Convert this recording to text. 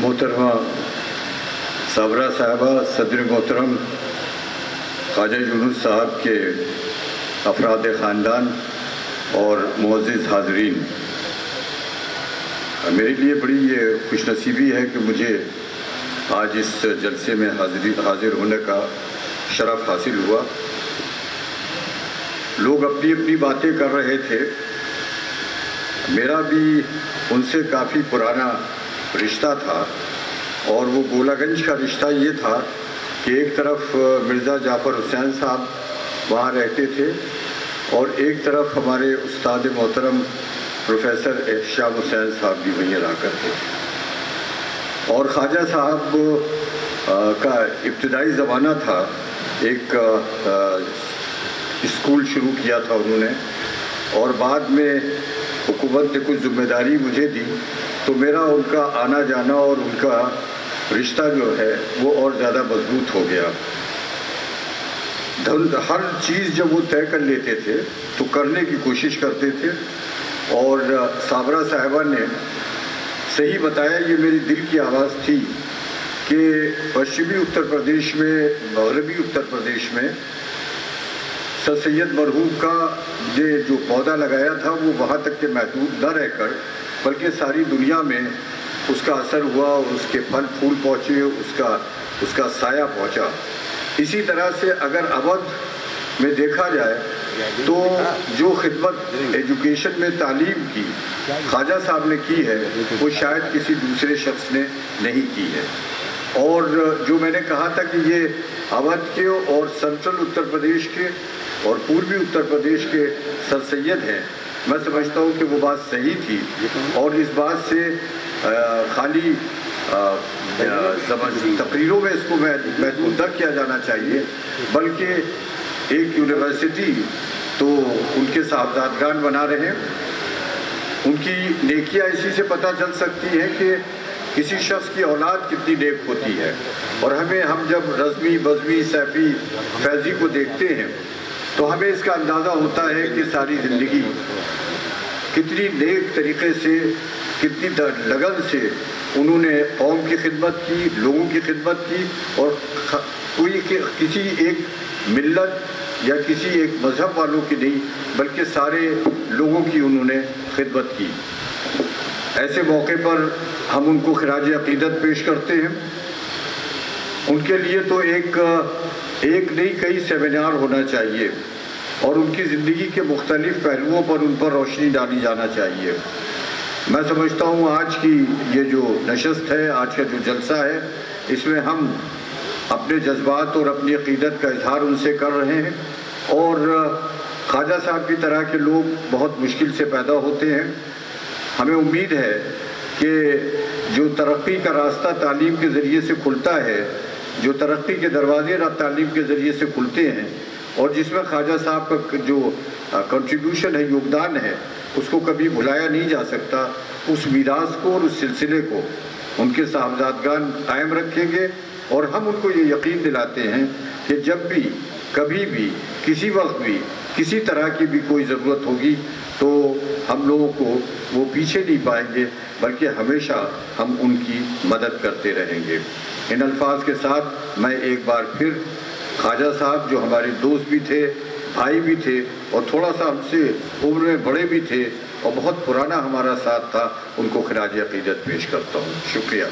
محترمہ صابرہ صاحبہ، صدر محترم خواجہ یونس صاحب کے افراد خاندان اور معزز حاضرین، میرے لیے بڑی یہ خوش نصیبی ہے کہ مجھے آج اس جلسے میں حاضر ہونے کا شرف حاصل ہوا۔ لوگ اپنی اپنی باتیں کر رہے تھے، میرا بھی ان سے کافی پرانا رشتہ تھا، اور وہ گولہ گنج کا رشتہ یہ تھا کہ ایک طرف مرزا جعفر حسین صاحب وہاں رہتے تھے اور ایک طرف ہمارے استاد محترم پروفیسر احتشام حسین صاحب بھی وہیں رہا کرتے تھے۔ اور خواجہ صاحب کا ابتدائی زمانہ تھا، ایک اسکول شروع کیا تھا انہوں نے، اور بعد میں حکومت نے کچھ ذمہ داری مجھے دی، تو میرا ان کا آنا جانا اور ان کا رشتہ جو ہے وہ اور زیادہ مضبوط ہو گیا۔ ہر چیز جب وہ طے کر لیتے تھے تو کرنے کی کوشش کرتے تھے، اور صابرہ صاحبہ نے صحیح بتایا، یہ میری دل کی آواز تھی کہ پشچمی اتر پردیش میں، مغربی اتر پردیش میں سر سید مرحوم کا یہ جو پودا لگایا تھا وہ وہاں تک کہ محدود نہ رہ کر بلکہ ساری دنیا میں اس کا اثر ہوا، اور اس کے پھل پھول پہنچے، اس کا سایہ پہنچا۔ اسی طرح سے اگر اودھ میں دیکھا جائے تو جو خدمت ایجوکیشن میں تعلیم کی خواجہ صاحب نے کی ہے وہ شاید کسی دوسرے شخص نے نہیں کی ہے۔ اور جو میں نے کہا تھا کہ یہ اودھ کے اور سینٹرل اتر پردیش کے اور پوربی اتر پردیش کے سر سید ہیں، میں سمجھتا ہوں کہ وہ بات صحیح تھی، اور اس بات سے خالی تقریروں میں اس کو محدود نہ کیا جانا چاہیے، بلکہ ایک یونیورسٹی تو ان کے صاحبزادگان بنا رہے ہیں۔ ان کی نیکیاں اسی سے پتہ چل سکتی ہے کہ کسی شخص کی اولاد کتنی نیک ہوتی ہے، اور ہم جب رزمی، بزمی، سیفی، فیضی کو دیکھتے ہیں تو ہمیں اس کا اندازہ ہوتا ہے کہ ساری زندگی کتنی نیک طریقے سے، کتنی لگن سے انہوں نے قوم کی خدمت کی، لوگوں کی خدمت کی، اور کسی ایک ملت یا کسی ایک مذہب والوں کی نہیں بلکہ سارے لوگوں کی انہوں نے خدمت کی۔ ایسے موقع پر ہم ان کو خراج عقیدت پیش کرتے ہیں۔ ان کے لیے تو ایک نہیں کئی سیمینار ہونا چاہیے، اور ان کی زندگی کے مختلف پہلوؤں پر ان پر روشنی ڈالی جانا چاہیے۔ میں سمجھتا ہوں آج کی یہ جو نشست ہے، آج کا جو جلسہ ہے، اس میں ہم اپنے جذبات اور اپنی عقیدت کا اظہار ان سے کر رہے ہیں، اور خواجہ صاحب کی طرح کے لوگ بہت مشکل سے پیدا ہوتے ہیں۔ ہمیں امید ہے کہ جو ترقی کا راستہ تعلیم کے ذریعے سے کھلتا ہے، جو ترقی کے دروازے تعلیم کے ذریعے سے کھلتے ہیں، اور جس میں خواجہ صاحب کا جو کنٹریبیوشن ہے، یوگدان ہے، اس کو کبھی بھلایا نہیں جا سکتا۔ اس میراث کو اور اس سلسلے کو ان کے صاحبزادگان قائم رکھیں گے، اور ہم ان کو یہ یقین دلاتے ہیں کہ جب بھی، کبھی بھی، کسی وقت بھی، کسی طرح کی بھی کوئی ضرورت ہوگی تو ہم لوگوں کو وہ پیچھے نہیں پائیں گے، بلکہ ہمیشہ ہم ان کی مدد کرتے رہیں گے۔ ان الفاظ کے ساتھ میں ایک بار پھر خواجہ صاحب، جو ہمارے دوست بھی تھے، بھائی بھی تھے، اور تھوڑا سا ہم سے عمر میں بڑے بھی تھے، اور بہت پرانا ہمارا ساتھ تھا، ان کو خراج عقیدت پیش کرتا ہوں۔ شکریہ۔